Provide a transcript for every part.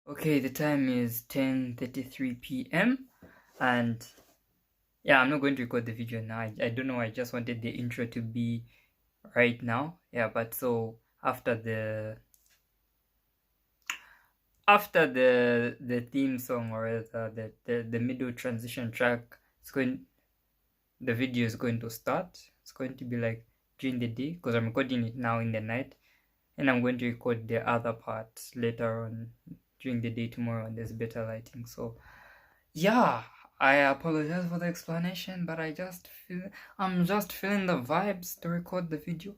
Okay, the time is 10:33 p.m. and yeah, I'm not going to record the video now. I don't know. I just wanted the intro to be right now. Yeah, but so after the theme song, or the middle transition track, it's going the video is going to start. It's going to be like during the day because I'm recording it now in the night, and I'm going to record the other part later on during the day tomorrow when there's better lighting. So yeah, I apologize for the explanation, but I'm just feeling the vibes to record the video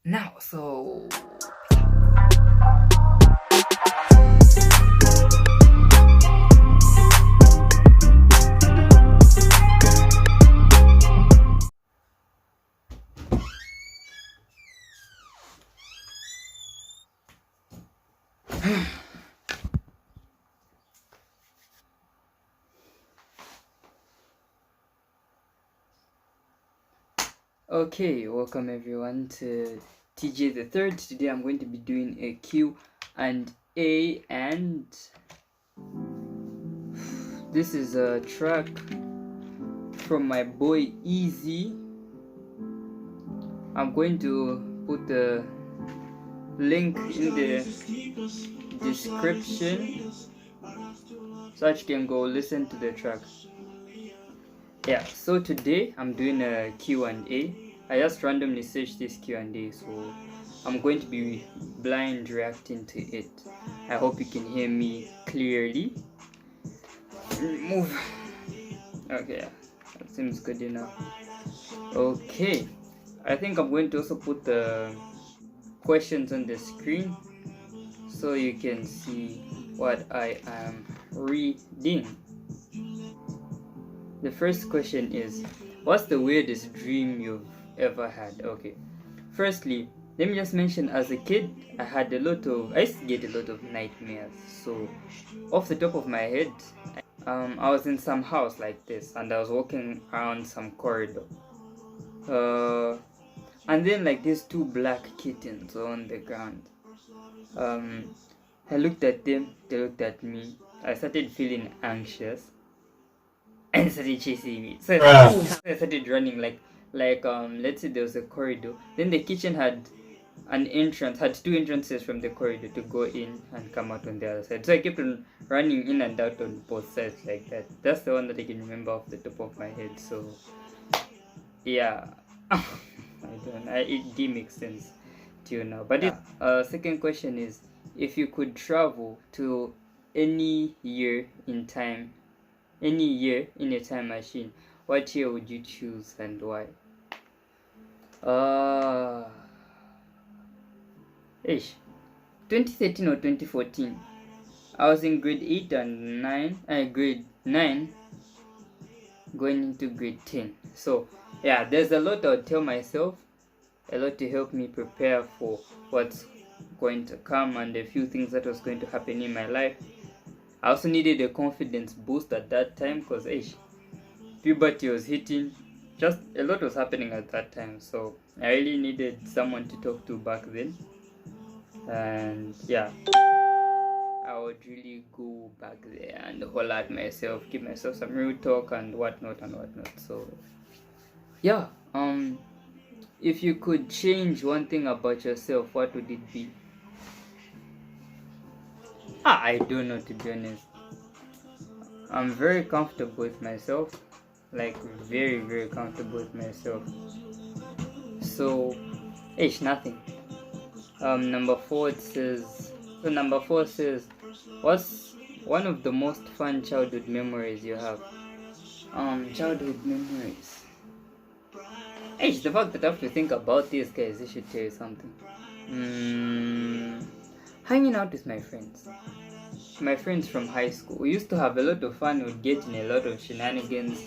now. So okay, welcome everyone to TJ the Third. Today I'm going to be doing a Q&A, and this is a track from my boy Easy. I'm going to put the link in the description so that you can go listen to the track. Yeah, so today I'm doing a Q&A. I just randomly searched this Q&A, so I'm going to be blind reacting to it. I hope you can hear me clearly. Move. Okay, that seems good enough. Okay, I think I'm going to also put the questions on the screen so you can see what I am reading. The first question is, what's the weirdest dream you've ever had? Okay, firstly, let me just mention, as a kid, I used to get a lot of nightmares. So off the top of my head, I was in some house like this, and I was walking around some corridor, and then like these two black kittens were on the ground. I looked at them, they looked at me. I started feeling anxious and started chasing me. So I started running like let's say there was a corridor. Then the kitchen had two entrances from the corridor to go in and come out on the other side. So I kept on running in and out on both sides like that. That's the one that I can remember off the top of my head. So yeah. It did make sense to you now. But second question is, if you could travel to any year in time, any year in a time machine, what year would you choose and why? Ish, 2013 or 2014. I was in grade 8 and 9, grade 9 going into grade 10. So yeah, there's a lot I'll tell myself, a lot to help me prepare for what's going to come and a few things that was going to happen in my life. I also needed a confidence boost at that time because puberty was hitting. Just a lot was happening at that time, so I really needed someone to talk to back then. And yeah, I would really go back there and holler at myself, give myself some real talk and whatnot. So yeah, if you could change one thing about yourself, what would it be? I don't know, to be honest. I'm very comfortable with myself, like very, very comfortable with myself. So, nothing. Number four says, what's one of the most fun childhood memories you have? Childhood memories. The fact that I have to think about this, guys, this should tell you something. Hanging out with my friends from high school. We used to have a lot of fun. We'd get in a lot of shenanigans,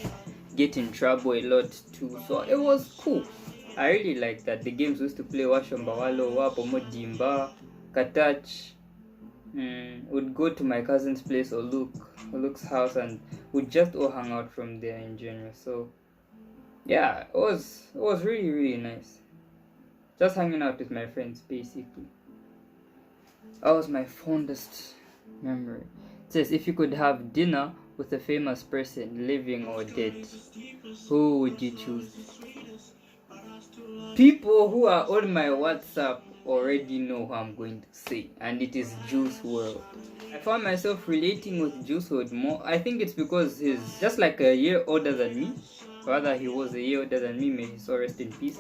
get in trouble a lot too. So it was cool. I really liked that. The games we used to play, Washombawalo, Wapomodimba, Katach. Would go to my cousin's place or Luke's house, and we'd just all hang out from there in general. So yeah, it was really, really nice. Just hanging out with my friends, basically. That was my fondest Memory. It says, if you could have dinner with a famous person, living or dead, who would you choose? People who are on my WhatsApp already know who I'm going to say, and it is Juice WRLD. I found myself relating with Juice WRLD more. I think it's because he's just like a year older than me. Rather, he was a year older than me. May his soul rest in peace.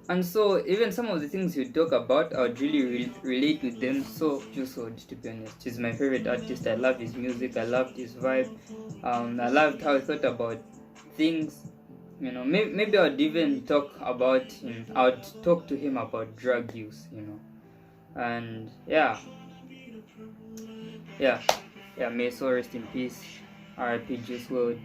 And so even some of the things you talk about, I would really relate with them. So Juice WRLD, to be honest, he's my favorite artist. I love his music. I loved his vibe. I loved how he thought about things. You know, maybe I would even talk about him. I would talk to him about drug use. You know, and yeah. May his soul rest in peace. R.I.P. Juice WRLD.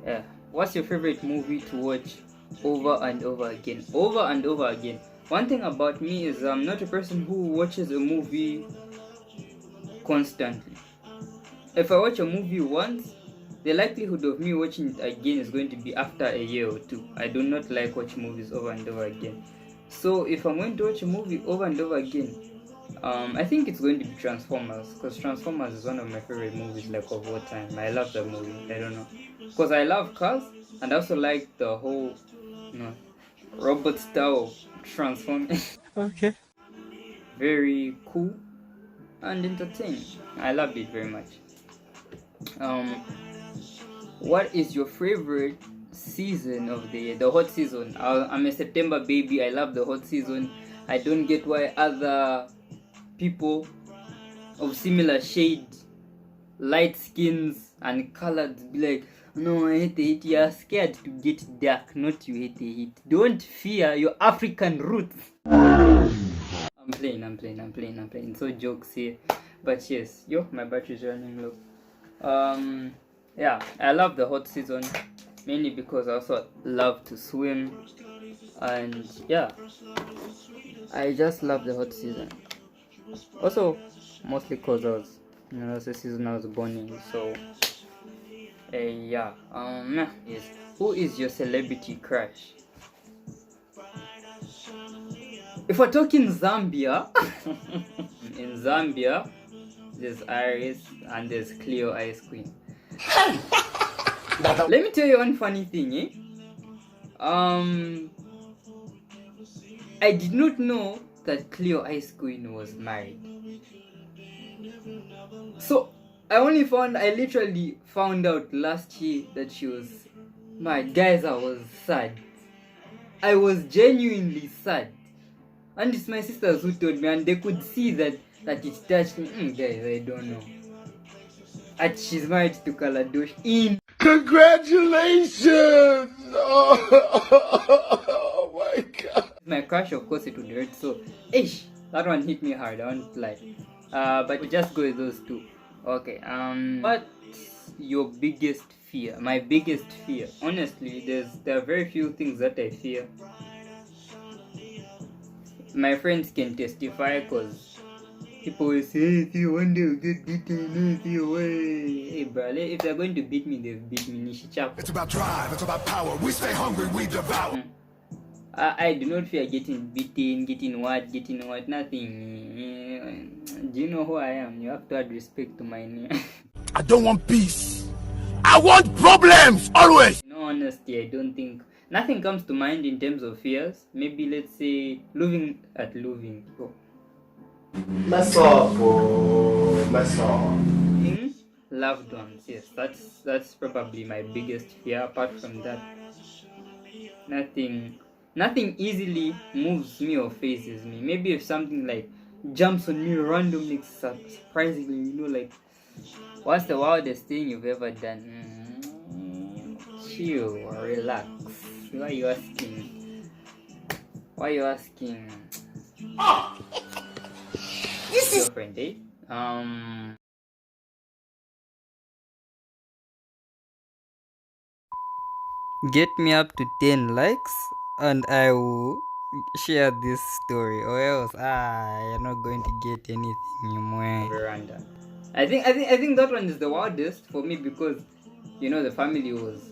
Yeah. What's your favorite movie to watch over and over again? Over and over again. One thing about me is I'm not a person who watches a movie constantly. If I watch a movie once, the likelihood of me watching it again is going to be after a year or two. I do not like watching movies over and over again. So if I'm going to watch a movie over and over again, I think it's going to be Transformers, because Transformers is one of my favorite movies, like, of all time. I love that movie. I don't know, because I love cars, and I also like the whole, robot style transforming. Okay. Very cool and entertaining. I loved it very much. What is your favorite season of the year? The hot season. I'm a September baby. I love the hot season. I don't get why other people of similar shade, light skins and colors be like, no, I hate the heat. You are scared to get dark, not you hate the heat. Don't fear your African roots. I'm playing. So jokes here. But yes, my battery's running low. Yeah, I love the hot season, mainly because I also love to swim. And yeah, I just love the hot season. Also, mostly because that's the season I was born in. So, yeah. Yes. Who is your celebrity crush? If we're talking Zambia, in Zambia, there's Iris and there's Cleo Ice Queen. Let me tell you one funny thing, I did not know that Cleo Ice Queen was married. So I literally found out last year that she was married. Guys, I was sad. I was genuinely sad. And it's my sisters who told me, and they could see that it touched me. Guys, I don't know. And she's married to Kaladosh in. Congratulations! Oh my god. My crush, of course, it would hurt. So, that one hit me hard. I won't lie. But we just go with those two. Okay. What's your biggest fear? My biggest fear, honestly, there are very few things that I fear. My friends can testify, because people will say, if you one day you get beaten, if you hey bro, if they're going to beat me, they've beat me. Nishichap. It's about drive, it's about power. We stay hungry, we devour. I do not fear getting beaten, getting what, nothing. Do you know who I am? You have to add respect to my name. I don't want peace. I want problems, always. In all honesty, I don't think nothing comes to mind in terms of fears. Maybe let's say losing. Oh. Mess up, bro. Mess up. Loved ones, yes, that's probably my biggest fear. Apart from that, nothing easily moves me or phases me. Maybe if something like jumps on me randomly, surprisingly, like, what's the wildest thing you've ever done? Chill, relax. Why are you asking? This is girlfriend, eh? Get me up to 10 likes and I will share this story, or else you're not going to get anything in veranda. I think that one is the wildest for me, because the family was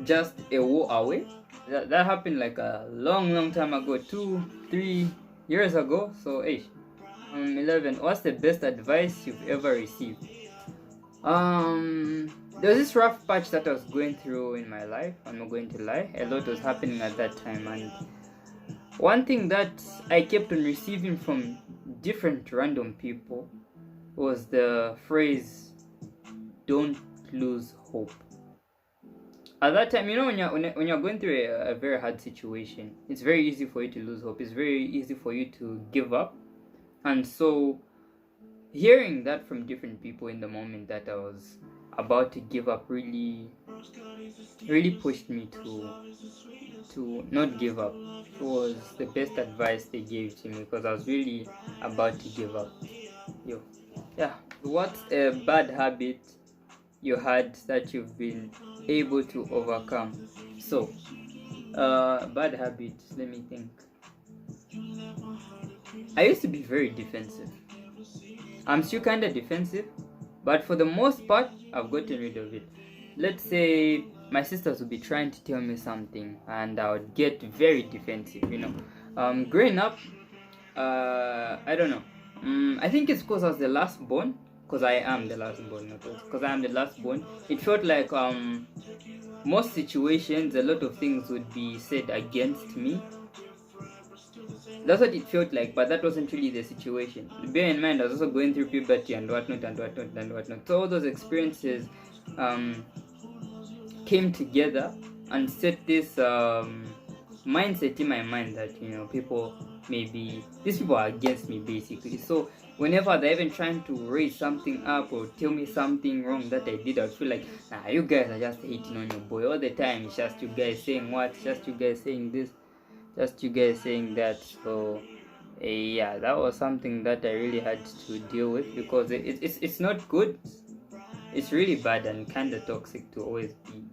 just a war away. That happened like a long time ago, 2-3 years ago. So 11. What's the best advice you've ever received? There was this rough patch that I was going through in my life. I'm not going to lie. A lot was happening at that time, and one thing that I kept on receiving from different random people was the phrase, "Don't lose hope." At that time, when you're going through a very hard situation, it's very easy for you to lose hope. It's very easy for you to give up. And so, hearing that from different people in the moment that I was about to give up really pushed me to not give up. It was the best advice they gave to me because I was really about to give up. Yeah. What's a bad habit you had that you've been able to overcome? So, bad habits, let me think. I used to be very defensive. I'm still kind of defensive, but for the most part, I've gotten rid of it. Let's say my sisters would be trying to tell me something, and I would get very defensive. Growing up, I don't know. I think it's because I was the last born. Because I am the last born, not because I am the last born. It felt like most situations, a lot of things would be said against me. That's what it felt like, but that wasn't really the situation. Bear in mind, I was also going through puberty and whatnot. So all those experiences came together and set this mindset in my mind that these people are against me basically. So whenever they're even trying to raise something up or tell me something wrong that I did, I would feel like, nah, you guys are just hating on your boy all the time. It's just you guys saying what? It's just you guys saying this. Just you guys saying that. So yeah, that was something that I really had to deal with because it's not good. It's really bad and kind of toxic to always be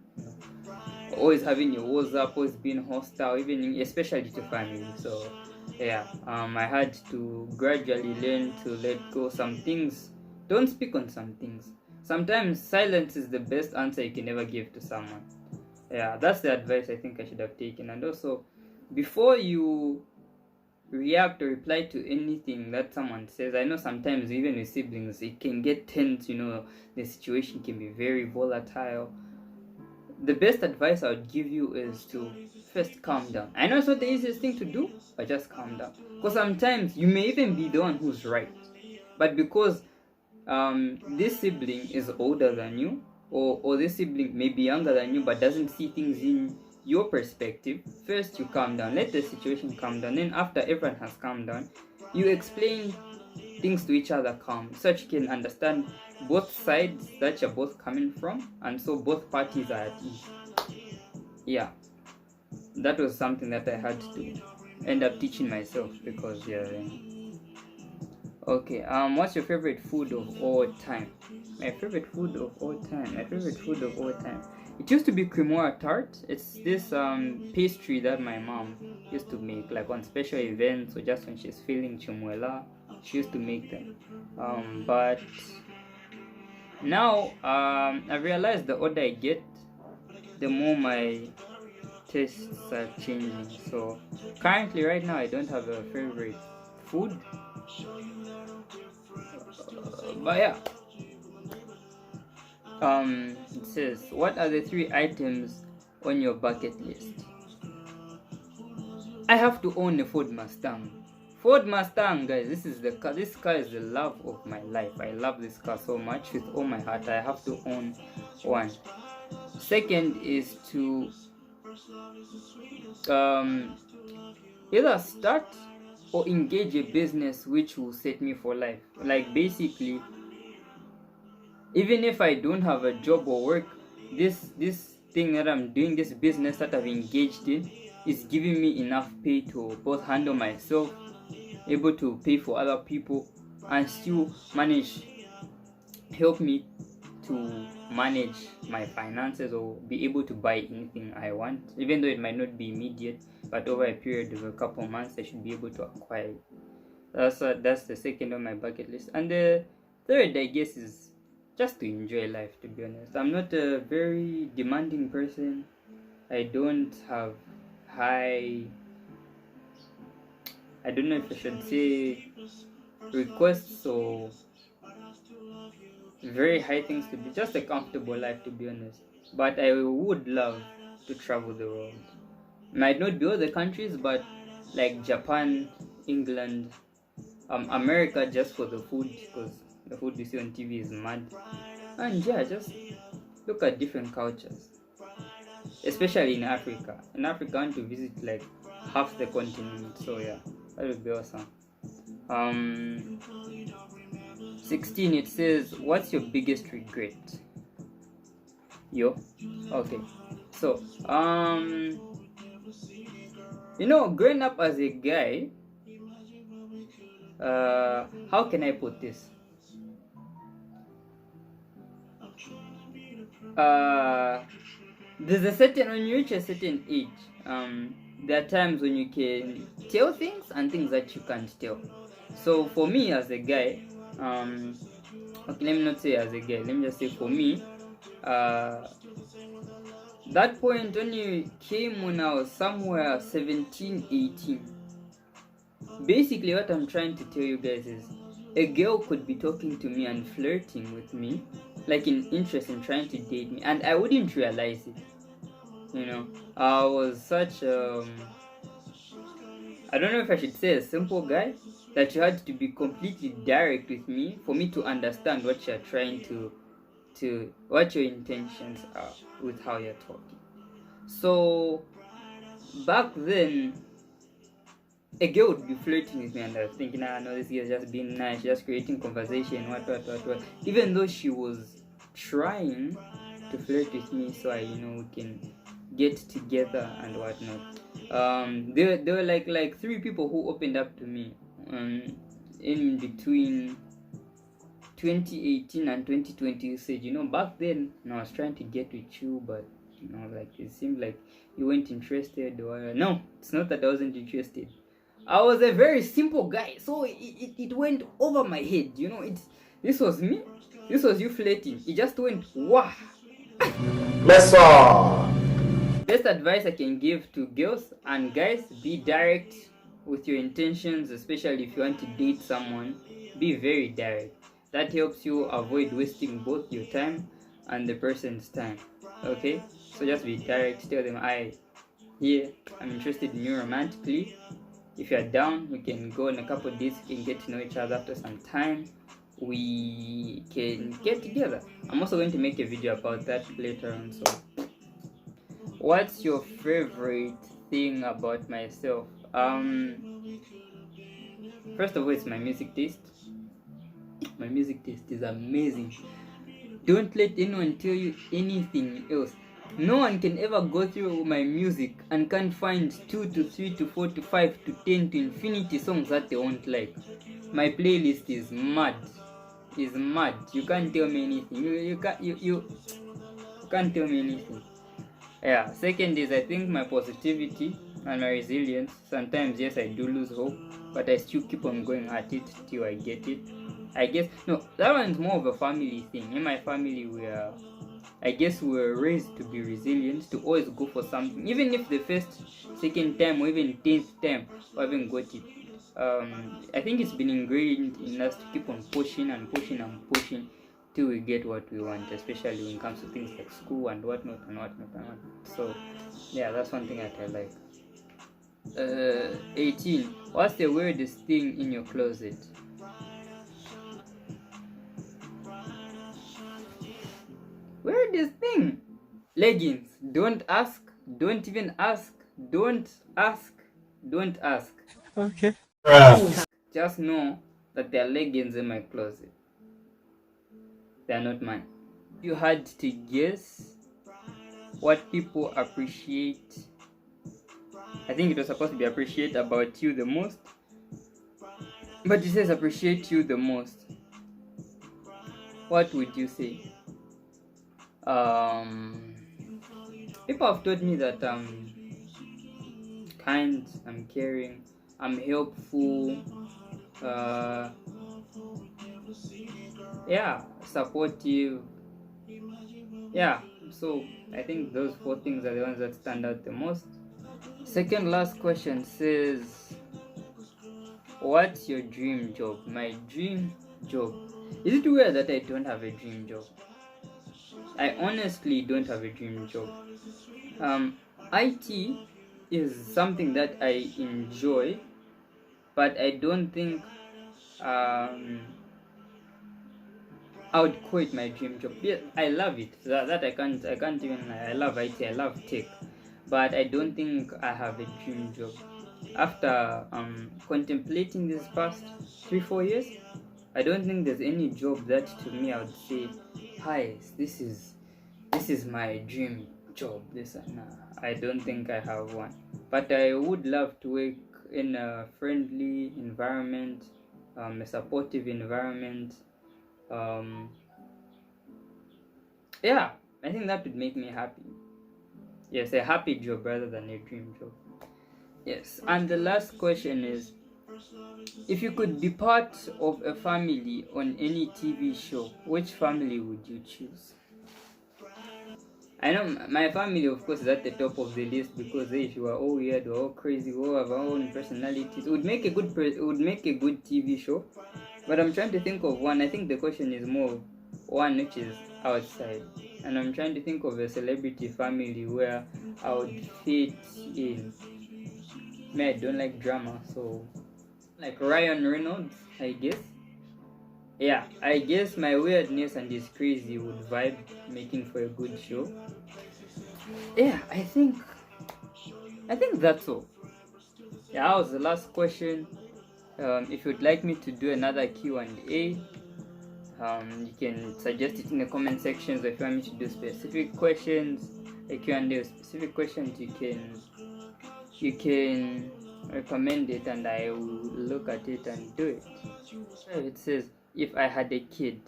always having your walls up, always being hostile, even especially to family. So yeah, I had to gradually learn to let go some things. Don't speak on some things. Sometimes silence is the best answer you can ever give to someone. Yeah, that's the advice I think I should have taken. And also, before you react or reply to anything that someone says, I know sometimes even with siblings it can get tense, the situation can be very volatile. The best advice I would give you is to first calm down. I know it's not the easiest thing to do, but just calm down. Because sometimes you may even be the one who's right, but because this sibling is older than you, or this sibling may be younger than you but doesn't see things in your perspective, first you calm down, let the situation calm down. Then after everyone has calmed down, you explain things to each other calm, so that you can understand both sides that you're both coming from, and so both parties are at ease. Yeah, that was something that I had to end up teaching myself because okay, what's your favorite food of all time? My favorite food of all time. It used to be cremora tart. It's this pastry that my mom used to make, like on special events or just when she's feeling chumuela, she used to make them. But now I realized the older I get, the more my tastes are changing. So currently, right now, I don't have a favorite food. But yeah. It says, what are the 3 items on your bucket list? I have to own a Ford Mustang. Ford Mustang, guys, this is the car. This car is the love of my life. I love this car so much with all my heart. I have to own one. Second is to either start or engage a business which will set me for life. Like basically, even if I don't have a job or work, this thing that I'm doing, this business that I've engaged in, is giving me enough pay to both handle myself, able to pay for other people, and still help me to manage my finances or be able to buy anything I want, even though it might not be immediate, but over a period of a couple of months I should be able to acquire it. That's the second on my bucket list. And the third, I guess, is just to enjoy life, to be honest. I'm not a very demanding person. I don't have I don't know if I should say requests or very high things to be just a comfortable life, to be honest. But I would love to travel the world. Might not be all the countries, but like Japan, England, America, just for the food, because the food we see on TV is mad. And yeah, just look at different cultures, especially in Africa. In Africa, I want to visit like half the continent. So yeah, that would be awesome. 16, it says, what's your biggest regret? Yo, okay. So growing up as a guy, how can I put this? There's a certain, when you reach a certain age, there are times when you can tell things and things that you can't tell. So for me as a guy, okay, let me not say as a guy, let me just say for me, that point when you came when I was somewhere 17, 18, basically what I'm trying to tell you guys is, a girl could be talking to me and flirting with me, like in interest in trying to date me, and I wouldn't realize it. I was such I don't know if I should say a simple guy, that you had to be completely direct with me for me to understand what you're trying to what your intentions are with how you're talking. So back then, a girl would be flirting with me and I was thinking, no, this girl's just being nice, just creating conversation, what, even though she was trying to flirt with me so we can get together and whatnot. There were like 3 people who opened up to me in between 2018 and 2020. You said, back then I was trying to get with you, but like it seemed like you weren't interested. Or no, it's not that I wasn't interested. I was a very simple guy, so it went over my head. This was me, this was you flirting. It just went wow. Best advice I can give to girls and guys: be direct with your intentions, especially if you want to date someone. Be very direct. That helps you avoid wasting both your time and the person's time. Okay, so just be direct. Tell them, I'm interested in you romantically. If you're down, we can go on a couple of days, we can get to know each other. After some time, we can get together. I'm also going to make a video about that later on. So what's your favorite thing about myself? First of all, it's my music taste. My music taste is amazing. Don't let anyone tell you anything else. No one can ever go through my music and can't find 2 to 3 to 4 to 5 to 10 to infinity songs that they won't like. My playlist is mad. You can't tell me anything. You can't tell me anything. Yeah. Second is, I think, my positivity and my resilience. Sometimes, yes, I do lose hope, but I still keep on going at it till I get it. I guess that one's more of a family thing. In my family, we were raised to be resilient, to always go for something, even if the first, second time, or even 10th time we haven't got it. I think it's been ingrained in us to keep on pushing and pushing and pushing till we get what we want, especially when it comes to things like school and whatnot. So yeah, that's one thing that I like. 18. What's the weirdest thing in your closet? Weirdest thing? Leggings. Don't ask. Don't even ask. Don't ask. Okay. Just know that there are leggings in my closet. They are not mine. You had to guess what people appreciate. I think it was supposed to be appreciate about you the most, but it says appreciate you the most. What would you say? People have told me that I'm kind, I'm caring, I'm helpful, supportive. Yeah, so I think those 4 things are the ones that stand out the most. Second last question says, What's your dream job? My dream job. Is it weird that I don't have a dream job? I honestly don't have a dream job. IT is something that I enjoy, but I don't think I would quit my dream job. Yeah, I love it. That I can't even lie. I love IT. I love tech, but I don't think I have a dream job. After contemplating this past 3-4 years, I don't think there's any job that to me I would say, hi, this is my dream job. I don't think I have one. But I would love to work in a friendly environment, a supportive environment. Yeah, I think that would make me happy. Yes, a happy job rather than a dream job. Yes, and the last question is, if you could be part of a family on any TV show, which family would you choose? I know my family, of course, is at the top of the list because if you are all weird or all crazy, we all have our own personalities, it would make a good TV show. But I'm trying to think of one. I think the question is more of one which is outside, and I'm trying to think of a celebrity family where I would fit in. Me, I don't like drama, so like Ryan Reynolds, I guess. Yeah, I guess my weirdness and his crazy would vibe, making for a good show. Yeah, I think that's all. Yeah, that was the last question. If you'd like me to do another Q&A, you can suggest it in the comment sections. If you want me to do specific questions, a Q&A specific questions, you can recommend it and I will look at it and do it. So it says, if I had a kid,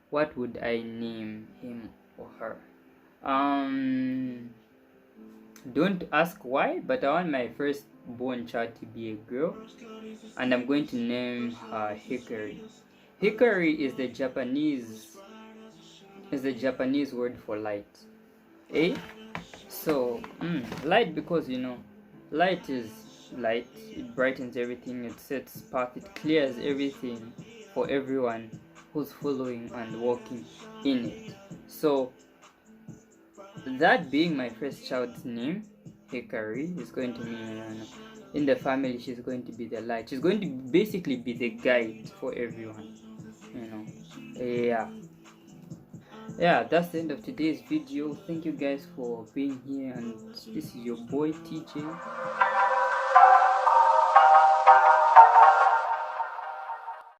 what would I name him or her? Don't ask why, but I want my first born child to be a girl, and I'm going to name her Hikari. Hikari is the Japanese word for light. Eh? So light, because light is light. It brightens everything. It sets path. It clears everything for everyone who's following and walking in it. So that being my first child's name, Hikari, is going to mean in the family she's going to be the light. She's going to basically be the guide for everyone. Yeah, that's the end of today's video. Thank you guys for being here, and this is your boy TJ.